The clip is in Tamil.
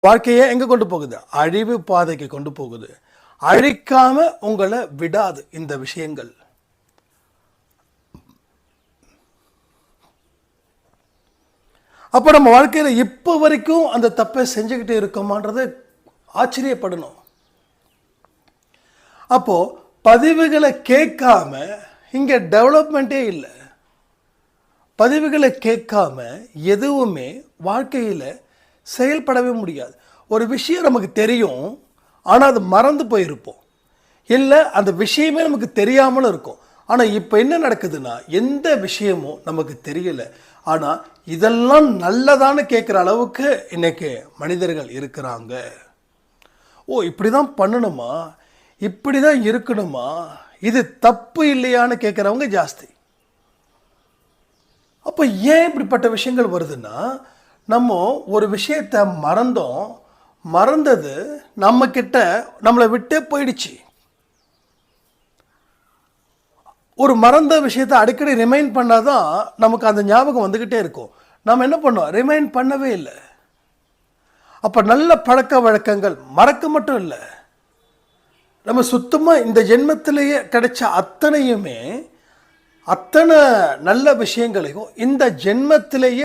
வாழ்க்கையை எங்கே கொண்டு போகுது? அழிவு பாதைக்கு கொண்டு போகுது. அழிக்காம உங்களை விடாது இந்த விஷயங்கள். அப்போ நம்ம வாழ்க்கையில் இப்போ வரைக்கும் அந்த தப்பை செஞ்சுக்கிட்டு இருக்கோமான்றதை ஆச்சரியப்படணும். அப்போது பதிவுகளை கேட்காம இங்கே டெவலப்மெண்ட்டே இல்லை. பதிவுகளை கேட்காம எதுவுமே வாழ்க்கையில் செயல்படவே முடியாது. ஒரு விஷயம் நமக்கு தெரியும், ஆனால் அது மறந்து போயிருப்போம். இல்லை அந்த விஷயமே நமக்கு தெரியாமலும் இருக்கும். ஆனால் இப்போ என்ன நடக்குதுன்னா, எந்த விஷயமும் நமக்கு தெரியலை, ஆனால் இதெல்லாம் நல்லதான்னு கேட்குற அளவுக்கு இன்னைக்கு மனிதர்கள் இருக்கிறாங்க. ஓ, இப்படி தான் பண்ணணுமா, இப்படி தான் இருக்கணுமா, இது தப்பு இல்லையான்னு கேட்குறவங்க ஜாஸ்தி. அப்போ ஏன் இப்படிப்பட்ட விஷயங்கள் வருதுன்னா, நம்ம ஒரு விஷயத்தை மறந்தோம், மறந்தது நம்மக்கிட்ட நம்மளை விட்டே போயிடுச்சு. ஒரு மறந்த விஷயத்தை அடிக்கடி ரிமைண்ட் பண்ணாதான் நமக்கு அந்த ஞாபகம் வந்துக்கிட்டே இருக்கும். நம்ம என்ன பண்ணோம்? ரிமைண்ட் பண்ணவே இல்லை. அப்போ நல்ல பழக்க வழக்கங்கள் மறக்க மட்டும் இல்லை, நம்ம சுத்தமாக இந்த ஜென்மத்திலேயே கிடைச்ச அத்தனை நல்ல விஷயங்களையும் இந்த ஜென்மத்திலேயே